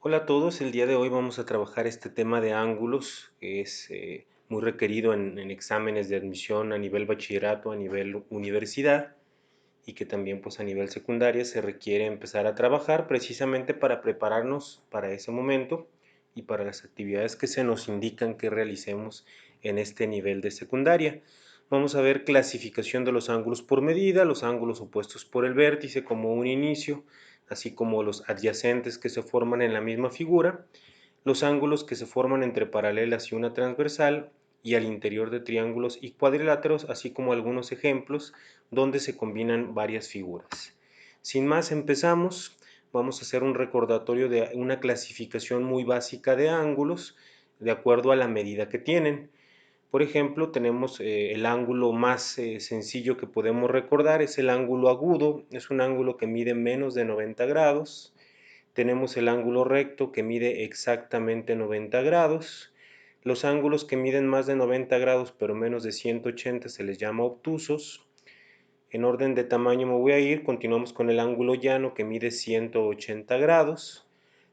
Hola a todos, el día de hoy vamos a trabajar este tema de ángulos que es muy requerido en exámenes de admisión a nivel bachillerato, a nivel universidad y que también pues a nivel secundaria se requiere empezar a trabajar precisamente para prepararnos para ese momento y para las actividades que se nos indican que realicemos en este nivel de secundaria. Vamos a ver clasificación de los ángulos por medida, los ángulos opuestos por el vértice como un inicio, así como los adyacentes que se forman en la misma figura, los ángulos que se forman entre paralelas y una transversal y al interior de triángulos y cuadriláteros, así como algunos ejemplos donde se combinan varias figuras. Sin más, empezamos. Vamos a hacer un recordatorio de una clasificación muy básica de ángulos de acuerdo a la medida que tienen. Por ejemplo, tenemos el ángulo más sencillo que podemos recordar, es el ángulo agudo, es un ángulo que mide menos de 90 grados. Tenemos el ángulo recto que mide exactamente 90 grados. Los ángulos que miden más de 90 grados pero menos de 180 se les llama obtusos. En orden de tamaño me voy a ir, continuamos con el ángulo llano que mide 180 grados.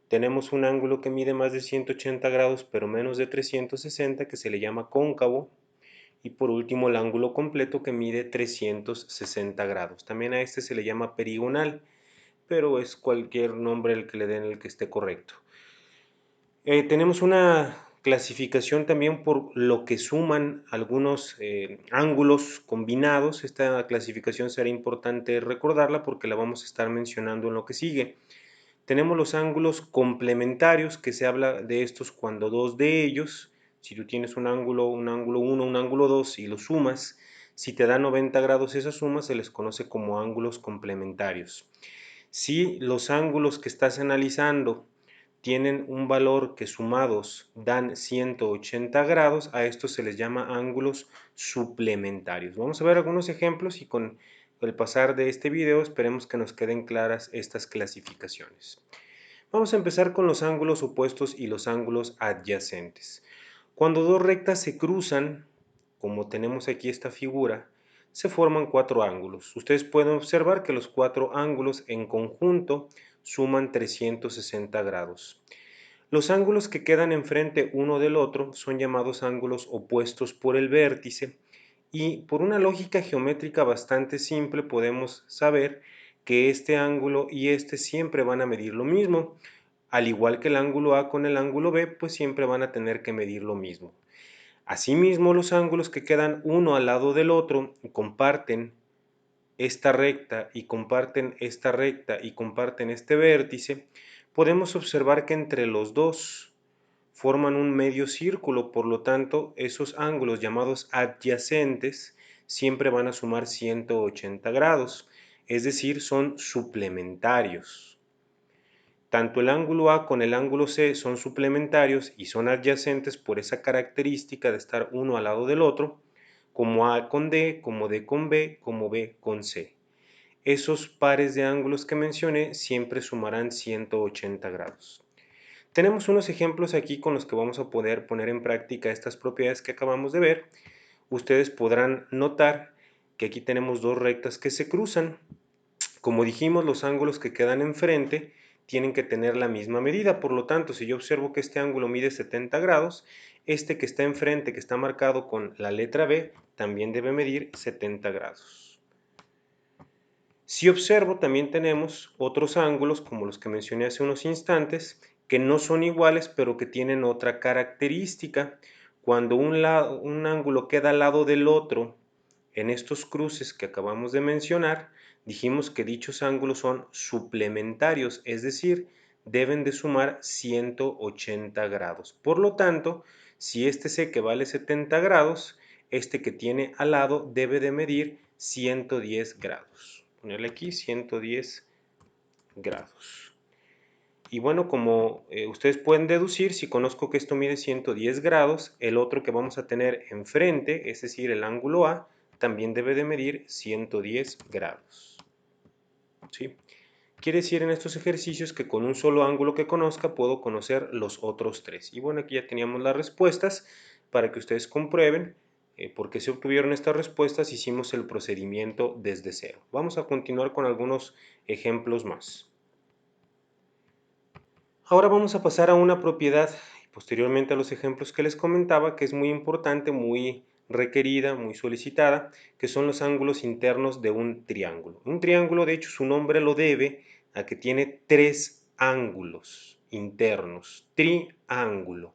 Tenemos un ángulo que mide más de 180 grados pero menos de 360 que se le llama cóncavo. Y por último el ángulo completo que mide 360 grados. También a este se le llama perigonal, pero es cualquier nombre el que le den el que esté correcto. Tenemos una clasificación también por lo que suman algunos ángulos combinados. Esta clasificación será importante recordarla porque la vamos a estar mencionando en lo que sigue. Tenemos los ángulos complementarios, que se habla de estos cuando dos de ellos, si tú tienes un ángulo 1, un ángulo 2 y los sumas, si te da 90 grados esa suma se les conoce como ángulos complementarios. Si los ángulos que estás analizando tienen un valor que sumados dan 180 grados, a estos se les llama ángulos suplementarios. Vamos a ver algunos ejemplos y con el pasar de este video esperemos que nos queden claras estas clasificaciones. Vamos a empezar con los ángulos opuestos y los ángulos adyacentes. Cuando dos rectas se cruzan, como tenemos aquí esta figura, se forman cuatro ángulos. Ustedes pueden observar que los cuatro ángulos en conjunto suman 360 grados. Los ángulos que quedan enfrente uno del otro son llamados ángulos opuestos por el vértice y por una lógica geométrica bastante simple podemos saber que este ángulo y este siempre van a medir lo mismo. Al igual que el ángulo A con el ángulo B, pues siempre van a tener que medir lo mismo. Asimismo, los ángulos que quedan uno al lado del otro y comparten esta recta y comparten esta recta y comparten este vértice, podemos observar que entre los dos forman un medio círculo, por lo tanto, esos ángulos llamados adyacentes siempre van a sumar 180 grados, es decir, son suplementarios. Tanto el ángulo A con el ángulo C son suplementarios y son adyacentes por esa característica de estar uno al lado del otro, como A con D, como D con B, como B con C. Esos pares de ángulos que mencioné siempre sumarán 180 grados. Tenemos unos ejemplos aquí con los que vamos a poder poner en práctica estas propiedades que acabamos de ver. Ustedes podrán notar que aquí tenemos dos rectas que se cruzan. Como dijimos, los ángulos que quedan enfrente tienen que tener la misma medida, por lo tanto, si yo observo que este ángulo mide 70 grados, este que está enfrente, que está marcado con la letra B, también debe medir 70 grados. Si observo, también tenemos otros ángulos, como los que mencioné hace unos instantes, que no son iguales, pero que tienen otra característica. Cuando un ángulo queda al lado del otro, en estos cruces que acabamos de mencionar, dijimos que dichos ángulos son suplementarios, es decir, deben de sumar 180 grados. Por lo tanto, si este C que vale 70 grados, este que tiene al lado debe de medir 110 grados. Ponerle aquí 110 grados. Y bueno, como ustedes pueden deducir, si conozco que esto mide 110 grados, el otro que vamos a tener enfrente, es decir, el ángulo A, también debe de medir 110 grados. ¿Sí? Quiere decir en estos ejercicios que con un solo ángulo que conozca puedo conocer los otros tres. Y bueno, aquí ya teníamos las respuestas para que ustedes comprueben por qué se obtuvieron estas respuestas. Hicimos el procedimiento desde cero. Vamos a continuar con algunos ejemplos más. Ahora vamos a pasar a una propiedad y posteriormente a los ejemplos que les comentaba, que es muy importante, muy requerida, muy solicitada, que son los ángulos internos de un triángulo. Un triángulo, de hecho, su nombre lo debe a que tiene tres ángulos internos, triángulo.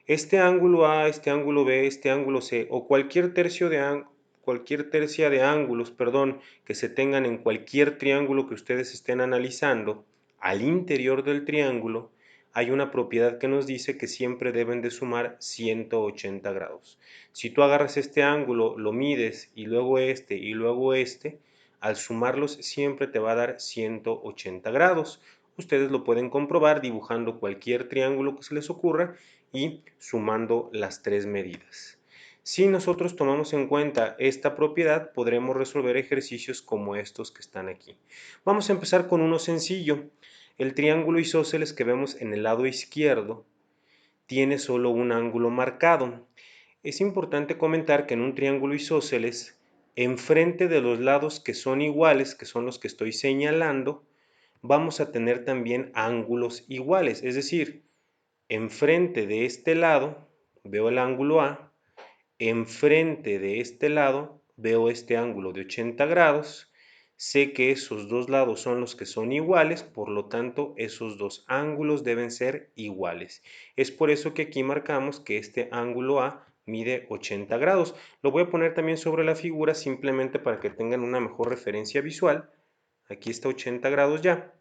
Este ángulo A, este ángulo B, este ángulo C o cualquier tercia de ángulos, perdón, que se tengan en cualquier triángulo que ustedes estén analizando, al interior del triángulo hay una propiedad que nos dice que siempre deben de sumar 180 grados. Si tú agarras este ángulo, lo mides y luego este, al sumarlos siempre te va a dar 180 grados. Ustedes lo pueden comprobar dibujando cualquier triángulo que se les ocurra y sumando las tres medidas. Si nosotros tomamos en cuenta esta propiedad, podremos resolver ejercicios como estos que están aquí. Vamos a empezar con uno sencillo. El triángulo isósceles que vemos en el lado izquierdo tiene solo un ángulo marcado. Es importante comentar que en un triángulo isósceles, enfrente de los lados que son iguales, que son los que estoy señalando, vamos a tener también ángulos iguales, es decir, enfrente de este lado veo el ángulo A, enfrente de este lado veo este ángulo de 80 grados, sé que esos dos lados son los que son iguales, por lo tanto esos dos ángulos deben ser iguales. Es por eso que aquí marcamos que este ángulo A mide 80 grados. Lo voy a poner también sobre la figura simplemente para que tengan una mejor referencia visual. Aquí está 80 grados ya.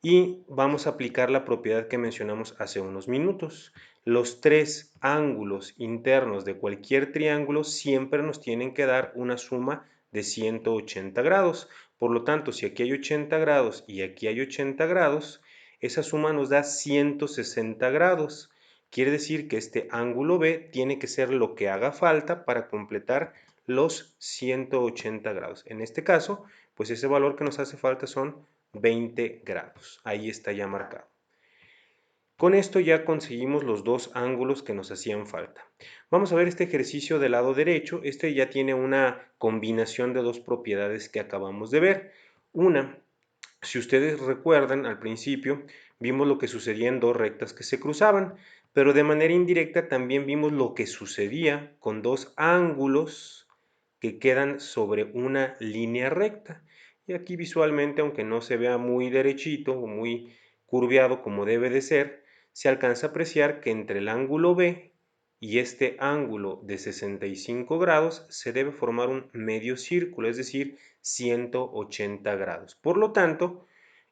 Y vamos a aplicar la propiedad que mencionamos hace unos minutos. Los tres ángulos internos de cualquier triángulo siempre nos tienen que dar una suma de 180 grados. Por lo tanto, si aquí hay 80 grados y aquí hay 80 grados, esa suma nos da 160 grados. Quiere decir que este ángulo B tiene que ser lo que haga falta para completar los 180 grados. En este caso, pues ese valor que nos hace falta son 20 grados. Ahí está ya marcado. Con esto ya conseguimos los dos ángulos que nos hacían falta. Vamos a ver este ejercicio del lado derecho. Este ya tiene una combinación de dos propiedades que acabamos de ver. Una, si ustedes recuerdan al principio, vimos lo que sucedía en dos rectas que se cruzaban, pero de manera indirecta también vimos lo que sucedía con dos ángulos que quedan sobre una línea recta. Y aquí visualmente, aunque no se vea muy derechito o muy curviado como debe de ser, se alcanza a apreciar que entre el ángulo B y este ángulo de 65 grados se debe formar un medio círculo, es decir, 180 grados. Por lo tanto,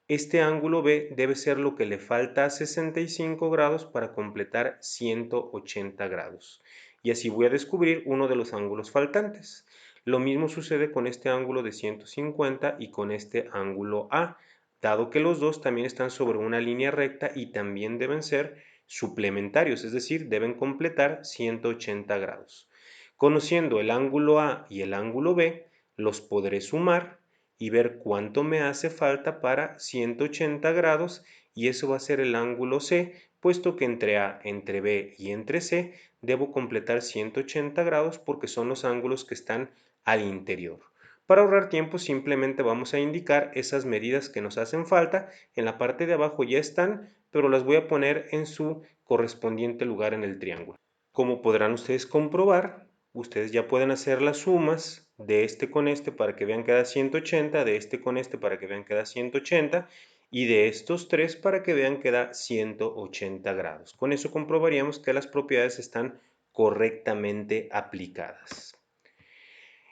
este ángulo B debe ser lo que le falta a 65 grados para completar 180 grados. Y así voy a descubrir uno de los ángulos faltantes. Lo mismo sucede con este ángulo de 150 y con este ángulo A, dado que los dos también están sobre una línea recta y también deben ser suplementarios, es decir, deben completar 180 grados. Conociendo el ángulo A y el ángulo B, los podré sumar y ver cuánto me hace falta para 180 grados y eso va a ser el ángulo C, puesto que entre A, entre B y entre C debo completar 180 grados porque son los ángulos que están al interior. Para ahorrar tiempo simplemente vamos a indicar esas medidas que nos hacen falta. En la parte de abajo ya están, pero las voy a poner en su correspondiente lugar en el triángulo. Como podrán ustedes comprobar, ustedes ya pueden hacer las sumas de este con este para que vean que da 180, de este con este para que vean que da 180 y de estos tres para que vean que da 180 grados. Con eso comprobaríamos que las propiedades están correctamente aplicadas.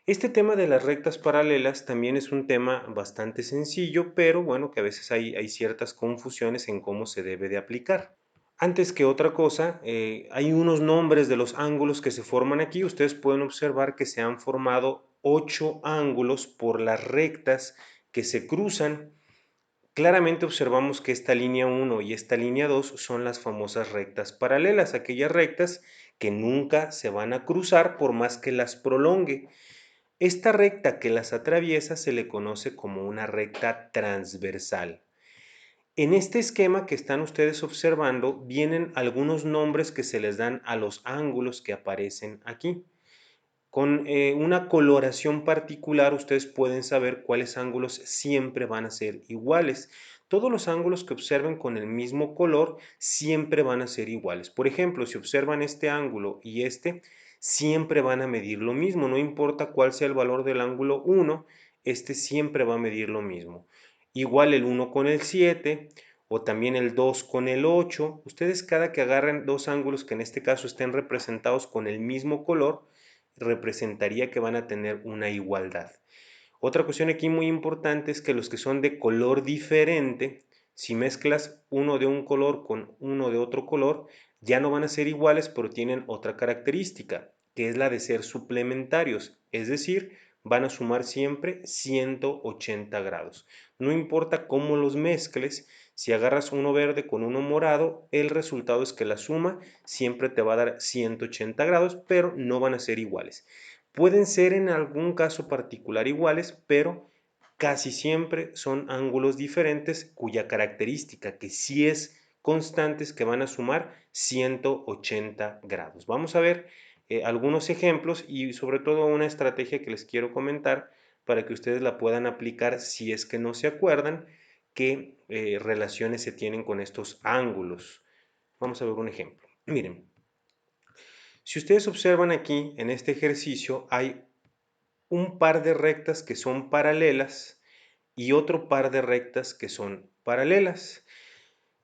Este tema de las rectas paralelas también es un tema bastante sencillo, pero bueno, que a veces hay ciertas confusiones en cómo se debe de aplicar. Antes que otra cosa, hay unos nombres de los ángulos que se forman aquí. Ustedes pueden observar que se han formado 8 ángulos por las rectas que se cruzan. Claramente observamos que esta línea 1 y esta línea 2 son las famosas rectas paralelas, aquellas rectas que nunca se van a cruzar por más que las prolongue. Esta recta que las atraviesa se le conoce como una recta transversal. En este esquema que están ustedes observando vienen algunos nombres que se les dan a los ángulos que aparecen aquí. Con una coloración particular ustedes pueden saber cuáles ángulos siempre van a ser iguales. todos los ángulos que observen con el mismo color siempre van a ser iguales. Por ejemplo, si observan este ángulo y este, siempre van a medir lo mismo, no importa cuál sea el valor del ángulo 1, este siempre va a medir lo mismo. Igual el 1 con el 7 o también el 2 con el 8. Ustedes cada que agarren dos ángulos que en este caso estén representados con el mismo color, representaría que van a tener una igualdad. Otra cuestión aquí muy importante es que los que son de color diferente, si mezclas uno de un color con uno de otro color, ya no van a ser iguales, pero tienen otra característica, que es la de ser suplementarios, es decir, van a sumar siempre 180 grados. No importa cómo los mezcles, si agarras uno verde con uno morado, el resultado es que la suma siempre te va a dar 180 grados, pero no van a ser iguales. Pueden ser en algún caso particular iguales, pero casi siempre son ángulos diferentes cuya característica que sí es constante es que van a sumar 180 grados. Vamos a ver algunos ejemplos y sobre todo una estrategia que les quiero comentar para que ustedes la puedan aplicar si es que no se acuerdan qué relaciones se tienen con estos ángulos. Vamos a ver un ejemplo. Miren, si ustedes observan aquí en este ejercicio hay un par de rectas que son paralelas y otro par de rectas que son paralelas.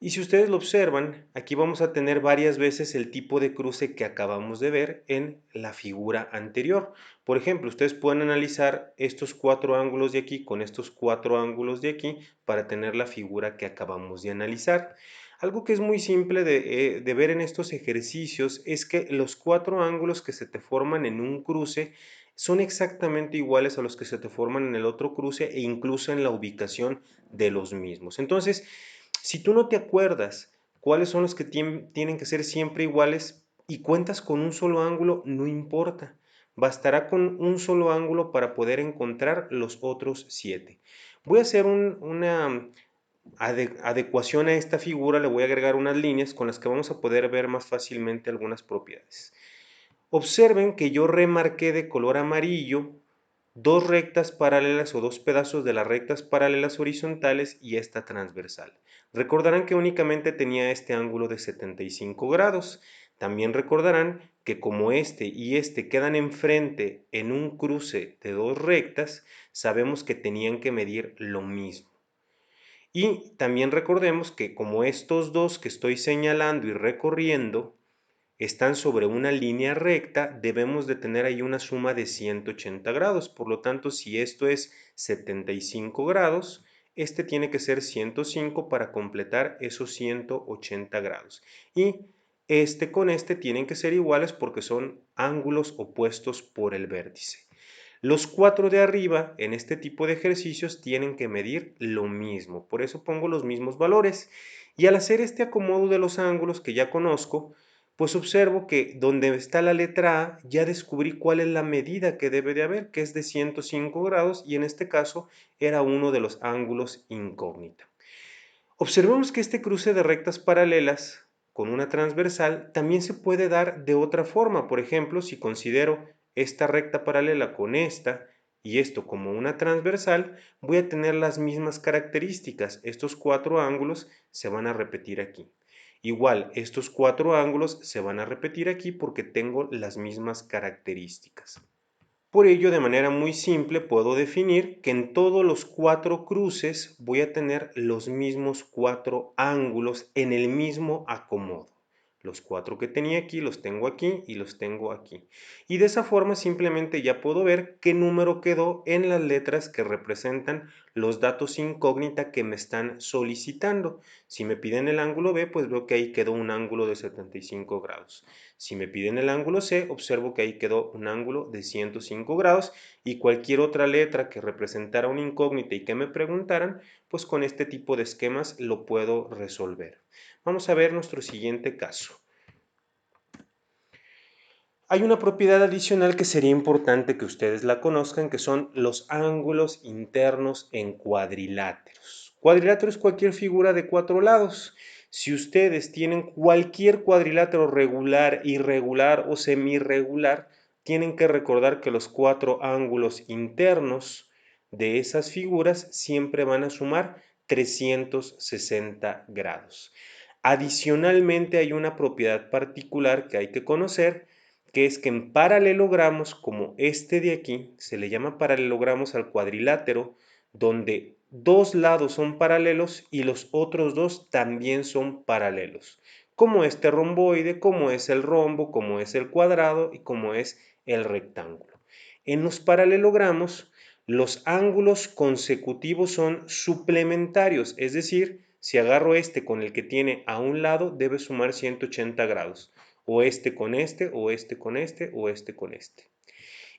Y si ustedes lo observan, aquí vamos a tener varias veces el tipo de cruce que acabamos de ver en la figura anterior. Por ejemplo, ustedes pueden analizar estos cuatro ángulos de aquí con estos cuatro ángulos de aquí para tener la figura que acabamos de analizar. Algo que es muy simple de ver en estos ejercicios es que los cuatro ángulos que se te forman en un cruce son exactamente iguales a los que se te forman en el otro cruce e incluso en la ubicación de los mismos. Entonces, si tú no te acuerdas cuáles son los que tienen que ser siempre iguales y cuentas con un solo ángulo, no importa. Bastará con un solo ángulo para poder encontrar los otros 7. Voy a hacer una adecuación a esta figura, le voy a agregar unas líneas con las que vamos a poder ver más fácilmente algunas propiedades. Observen que yo remarqué de color amarillo dos rectas paralelas o dos pedazos de las rectas paralelas horizontales y esta transversal. Recordarán que únicamente tenía este ángulo de 75 grados. También recordarán que como este y este quedan enfrente en un cruce de dos rectas, sabemos que tenían que medir lo mismo. Y también recordemos que como estos dos que estoy señalando y recorriendo están sobre una línea recta, debemos de tener ahí una suma de 180 grados. Por lo tanto, si esto es 75 grados, este tiene que ser 105 para completar esos 180 grados. Y este con este tienen que ser iguales porque son ángulos opuestos por el vértice. Los cuatro de arriba en este tipo de ejercicios tienen que medir lo mismo, por eso pongo los mismos valores. Y al hacer este acomodo de los ángulos que ya conozco, pues observo que donde está la letra A ya descubrí cuál es la medida que debe de haber, que es de 105 grados y en este caso era uno de los ángulos incógnita. Observemos que este cruce de rectas paralelas con una transversal también se puede dar de otra forma. Por ejemplo, si considero esta recta paralela con esta y esto como una transversal, voy a tener las mismas características. Estos cuatro ángulos se van a repetir aquí. Igual, estos cuatro ángulos se van a repetir aquí porque tengo las mismas características. Por ello, de manera muy simple, puedo definir que en todos los cuatro cruces voy a tener los mismos cuatro ángulos en el mismo acomodo. Los cuatro que tenía aquí los tengo aquí y los tengo aquí. Y de esa forma simplemente ya puedo ver qué número quedó en las letras que representan los datos incógnita que me están solicitando. Si me piden el ángulo B, pues veo que ahí quedó un ángulo de 75 grados. Si me piden el ángulo C, observo que ahí quedó un ángulo de 105 grados y cualquier otra letra que representara una incógnita y que me preguntaran, pues con este tipo de esquemas lo puedo resolver. Vamos a ver nuestro siguiente caso. Hay una propiedad adicional que sería importante que ustedes la conozcan, que son los ángulos internos en cuadriláteros. Cuadrilátero es cualquier figura de cuatro lados. Si ustedes tienen cualquier cuadrilátero regular, irregular o semirregular, tienen que recordar que los cuatro ángulos internos de esas figuras siempre van a sumar 360 grados. Adicionalmente hay una propiedad particular que hay que conocer, que es que en paralelogramos como este de aquí, se le llama paralelogramos al cuadrilátero, donde dos lados son paralelos y los otros dos también son paralelos, como este romboide, como es el rombo, como es el cuadrado y como es el rectángulo. En los paralelogramos, los ángulos consecutivos son suplementarios, es decir, si agarro este con el que tiene a un lado, debe sumar 180 grados, o este con este, o este con este, o este con este.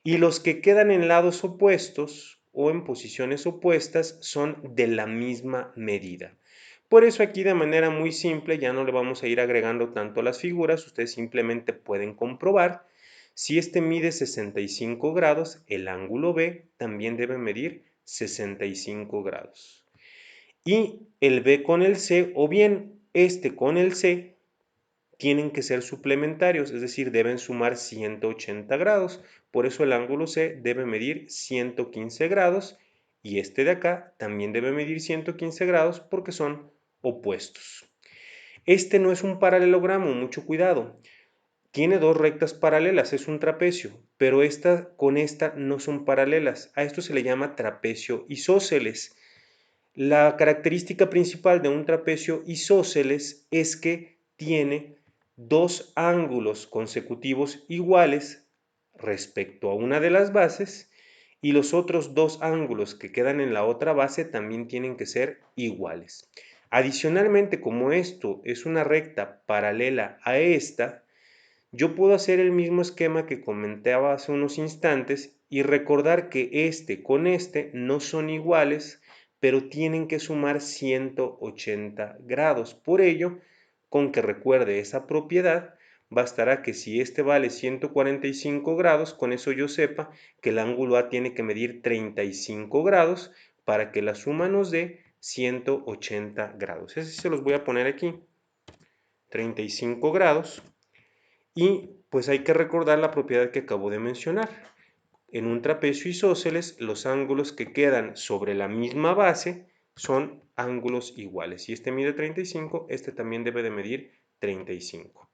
Y los que quedan en lados opuestos o en posiciones opuestas son de la misma medida. Por eso aquí de manera muy simple, ya no le vamos a ir agregando tanto a las figuras, ustedes simplemente pueden comprobar. Si este mide 65 grados, el ángulo B también debe medir 65 grados. Y el B con el C, o bien este con el C, tienen que ser suplementarios, es decir, deben sumar 180 grados. Por eso el ángulo C debe medir 115 grados y este de acá también debe medir 115 grados porque son opuestos. Este no es un paralelogramo, mucho cuidado. Tiene dos rectas paralelas, es un trapecio, pero esta con esta no son paralelas. A esto se le llama trapecio isósceles. La característica principal de un trapecio isósceles es que tiene dos ángulos consecutivos iguales respecto a una de las bases y los otros dos ángulos que quedan en la otra base también tienen que ser iguales. Adicionalmente, como esto es una recta paralela a esta, yo puedo hacer el mismo esquema que comentaba hace unos instantes y recordar que este con este no son iguales, pero tienen que sumar 180 grados. Por ello, con que recuerde esa propiedad, bastará que si este vale 145 grados, con eso yo sepa que el ángulo A tiene que medir 35 grados para que la suma nos dé 180 grados. Ese se los voy a poner aquí, 35 grados. Y pues hay que recordar la propiedad que acabo de mencionar. En un trapecio isósceles, los ángulos que quedan sobre la misma base son ángulos iguales. Si este mide 35, este también debe de medir 35.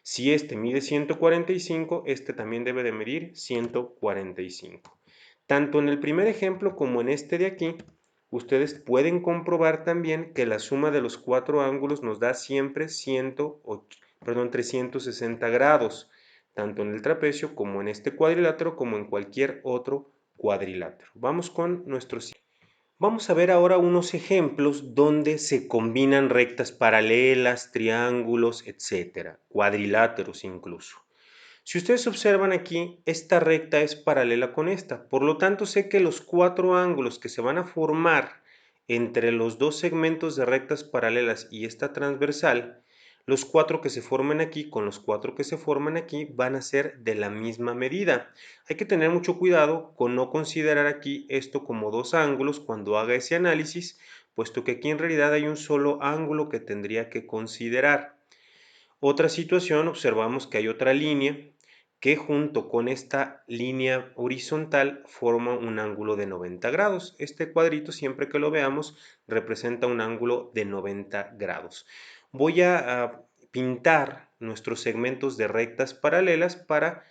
Si este mide 145, este también debe de medir 145. Tanto en el primer ejemplo como en este de aquí, ustedes pueden comprobar también que la suma de los cuatro ángulos nos da siempre 360 grados, tanto en el trapecio como en este cuadrilátero como en cualquier otro cuadrilátero. Vamos con nuestros... Vamos a ver ahora unos ejemplos donde se combinan rectas paralelas, triángulos, etcétera, cuadriláteros incluso. Si ustedes observan aquí, esta recta es paralela con esta, por lo tanto sé que los cuatro ángulos que se van a formar entre los dos segmentos de rectas paralelas y esta transversal, los cuatro que se forman aquí con los cuatro que se forman aquí van a ser de la misma medida. Hay que tener mucho cuidado con no considerar aquí esto como dos ángulos cuando haga ese análisis, puesto que aquí en realidad hay un solo ángulo que tendría que considerar. Otra situación, observamos que hay otra línea que junto con esta línea horizontal forma un ángulo de 90 grados. Este cuadrito, siempre que lo veamos, representa un ángulo de 90 grados. Voy a pintar nuestros segmentos de rectas paralelas para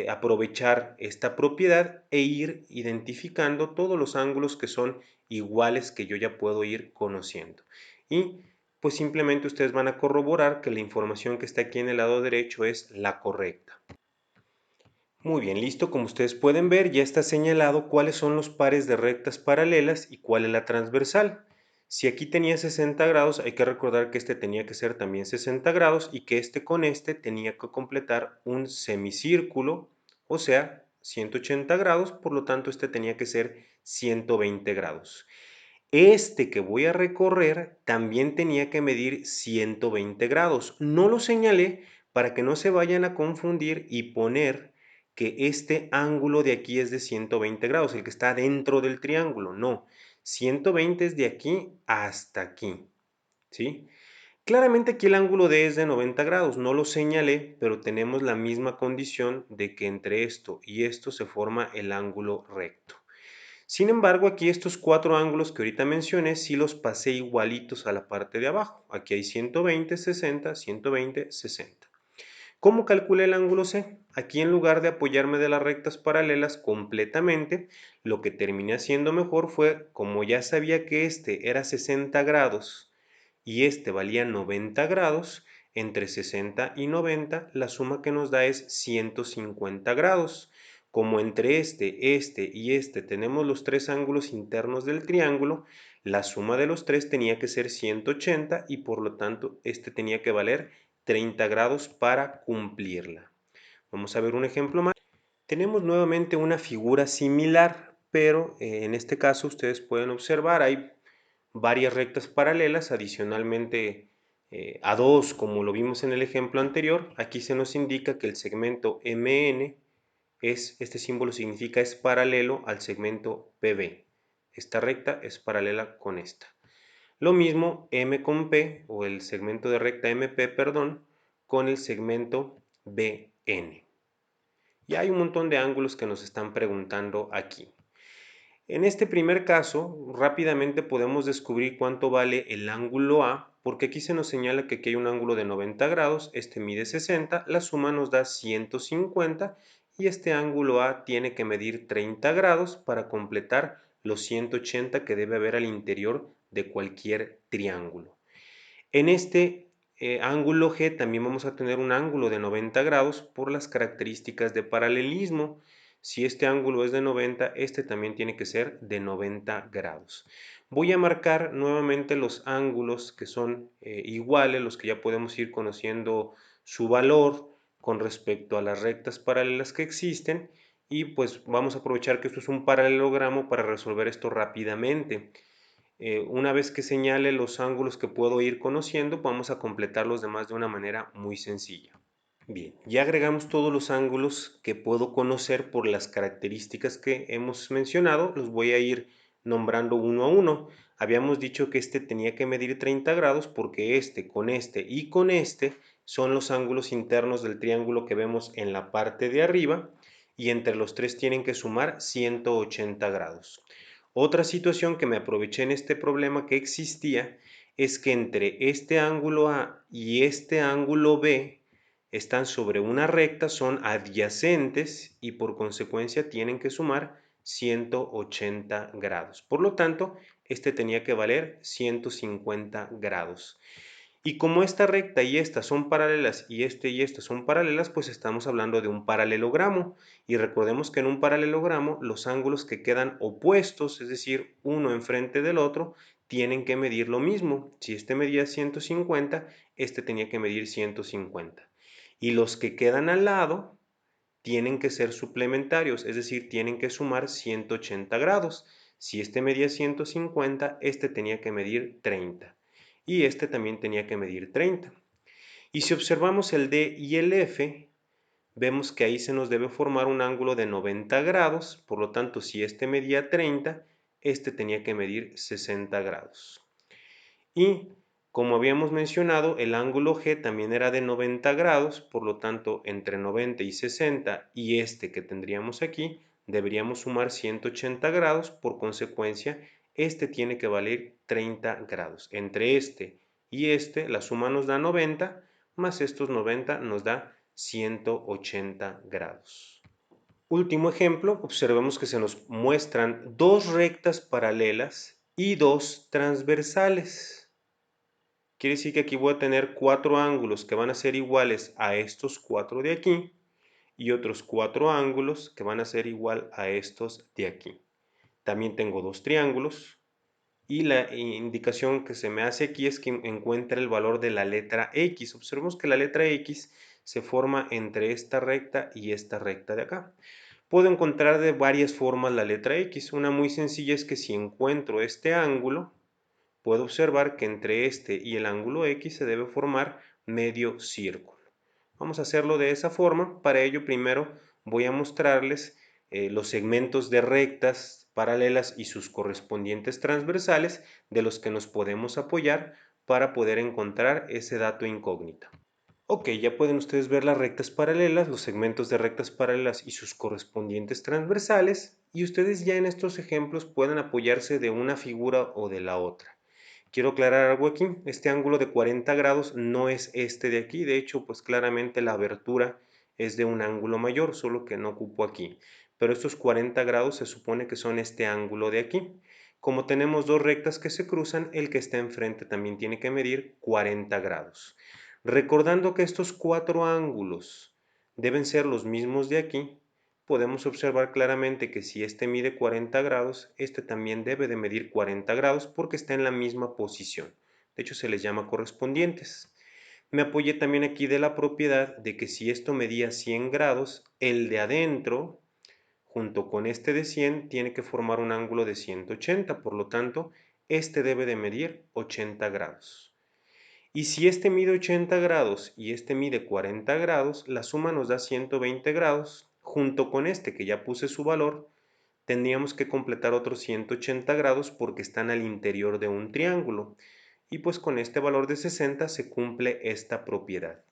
aprovechar esta propiedad e ir identificando todos los ángulos que son iguales que yo ya puedo ir conociendo. Y pues simplemente ustedes van a corroborar que la información que está aquí en el lado derecho es la correcta. Muy bien, listo. Como ustedes pueden ver, ya está señalado cuáles son los pares de rectas paralelas y cuál es la transversal. Si aquí tenía 60 grados, hay que recordar que este tenía que ser también 60 grados y que este con este tenía que completar un semicírculo, o sea, 180 grados, por lo tanto este tenía que ser 120 grados. Este que voy a recorrer también tenía que medir 120 grados. No lo señalé para que no se vayan a confundir y poner que este ángulo de aquí es de 120 grados, el que está dentro del triángulo. No, 120 es de aquí hasta aquí, ¿sí? Claramente aquí el ángulo D es de 90 grados, no lo señalé, pero tenemos la misma condición de que entre esto y esto se forma el ángulo recto. Sin embargo, aquí estos 4 ángulos que ahorita mencioné, sí los pasé igualitos a la parte de abajo. Aquí hay 120, 60, 120, 60. ¿Cómo calculé el ángulo C? Aquí en lugar de apoyarme de las rectas paralelas completamente, lo que terminé haciendo mejor fue, como ya sabía que este era 60 grados y este valía 90 grados, entre 60 y 90 la suma que nos da es 150 grados. Como entre este y este tenemos los 3 ángulos internos del triángulo, la suma de los 3 tenía que ser 180 y por lo tanto este tenía que valer 30 grados para cumplirla. Vamos a ver un ejemplo más. Tenemos nuevamente una figura similar, pero en este caso ustedes pueden observar hay varias rectas paralelas, adicionalmente a 2, como lo vimos en el ejemplo anterior. Aquí se nos indica que el segmento MN este símbolo significa es paralelo al segmento PB. Esta recta es paralela con esta. Lo mismo M con P, o el segmento de recta MP, perdón, con el segmento BN. Y hay un montón de ángulos que nos están preguntando aquí. En este primer caso, rápidamente podemos descubrir cuánto vale el ángulo A, porque aquí se nos señala que aquí hay un ángulo de 90 grados, este mide 60, la suma nos da 150 y este ángulo A tiene que medir 30 grados para completar los 180 que debe haber al interior de cualquier triángulo. En este ángulo G también vamos a tener un ángulo de 90 grados por las características de paralelismo. Si este ángulo es de 90, este también tiene que ser de 90 grados. Voy a marcar nuevamente los ángulos que son iguales, los que ya podemos ir conociendo su valor con respecto a las rectas paralelas que existen, y pues vamos a aprovechar que esto es un paralelogramo para resolver esto rápidamente. Una vez que señale los ángulos que puedo ir conociendo, vamos a completar los demás de una manera muy sencilla. Bien, ya agregamos todos los ángulos que puedo conocer por las características que hemos mencionado. Los voy a ir nombrando uno a uno. Habíamos dicho que este tenía que medir 30 grados porque este y con este son los ángulos internos del triángulo que vemos en la parte de arriba, y entre los tres tienen que sumar 180 grados. Otra situación que me aproveché en este problema que existía es que entre este ángulo A y este ángulo B están sobre una recta, son adyacentes y por consecuencia tienen que sumar 180 grados. Por lo tanto, este tenía que valer 150 grados. Y como esta recta y esta son paralelas y esta son paralelas, pues estamos hablando de un paralelogramo. Y recordemos que en un paralelogramo los ángulos que quedan opuestos, es decir, uno enfrente del otro, tienen que medir lo mismo. Si este medía 150, este tenía que medir 150. Y los que quedan al lado tienen que ser suplementarios, es decir, tienen que sumar 180 grados. Si este medía 150, este tenía que medir 30. Y este también tenía que medir 30. Y si observamos el D y el F, vemos que ahí se nos debe formar un ángulo de 90 grados, por lo tanto, si este medía 30, este tenía que medir 60 grados. Y como habíamos mencionado, el ángulo G también era de 90 grados, por lo tanto, entre 90 y 60 y este que tendríamos aquí, deberíamos sumar 180 grados, por consecuencia, este tiene que valer 30 grados. Entre este y este, la suma nos da 90, más estos 90 nos da 180 grados. Último ejemplo, observemos que se nos muestran dos rectas paralelas y dos transversales. Quiere decir que aquí voy a tener 4 ángulos que van a ser iguales a estos 4 de aquí y otros 4 ángulos que van a ser igual a estos de aquí. También tengo dos triángulos y la indicación que se me hace aquí es que encuentre el valor de la letra X. Observemos que la letra X se forma entre esta recta y esta recta de acá. Puedo encontrar de varias formas la letra X. Una muy sencilla es que si encuentro este ángulo, puedo observar que entre este y el ángulo X se debe formar medio círculo. Vamos a hacerlo de esa forma. Para ello, primero voy a mostrarles los segmentos de rectas paralelas y sus correspondientes transversales de los que nos podemos apoyar para poder encontrar ese dato incógnito. Ok, ya pueden ustedes ver las rectas paralelas, los segmentos de rectas paralelas y sus correspondientes transversales, y ustedes ya en estos ejemplos pueden apoyarse de una figura o de la otra. Quiero aclarar algo aquí, este ángulo de 40 grados no es este de aquí, de hecho pues claramente la abertura es de un ángulo mayor, solo que no ocupo aquí, pero estos 40 grados se supone que son este ángulo de aquí. Como tenemos dos rectas que se cruzan, el que está enfrente también tiene que medir 40 grados. Recordando que estos cuatro ángulos deben ser los mismos de aquí, podemos observar claramente que si este mide 40 grados, este también debe de medir 40 grados porque está en la misma posición. De hecho, se les llama correspondientes. Me apoyé también aquí de la propiedad de que si esto medía 100 grados, el de adentro, junto con este de 100, tiene que formar un ángulo de 180. Por lo tanto, este debe de medir 80 grados. Y si este mide 80 grados y este mide 40 grados, la suma nos da 120 grados. Junto con este que ya puse su valor, tendríamos que completar otros 180 grados porque están al interior de un triángulo. Y pues con este valor de 60 se cumple esta propiedad.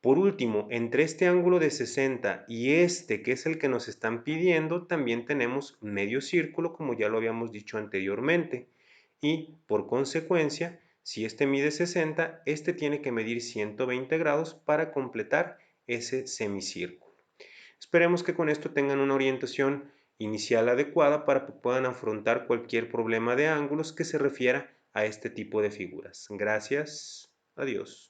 Por último, entre este ángulo de 60 y este, que es el que nos están pidiendo, también tenemos medio círculo, como ya lo habíamos dicho anteriormente. Y, por consecuencia, si este mide 60, este tiene que medir 120 grados para completar ese semicírculo. Esperemos que con esto tengan una orientación inicial adecuada para que puedan afrontar cualquier problema de ángulos que se refiera a este tipo de figuras. Gracias. Adiós.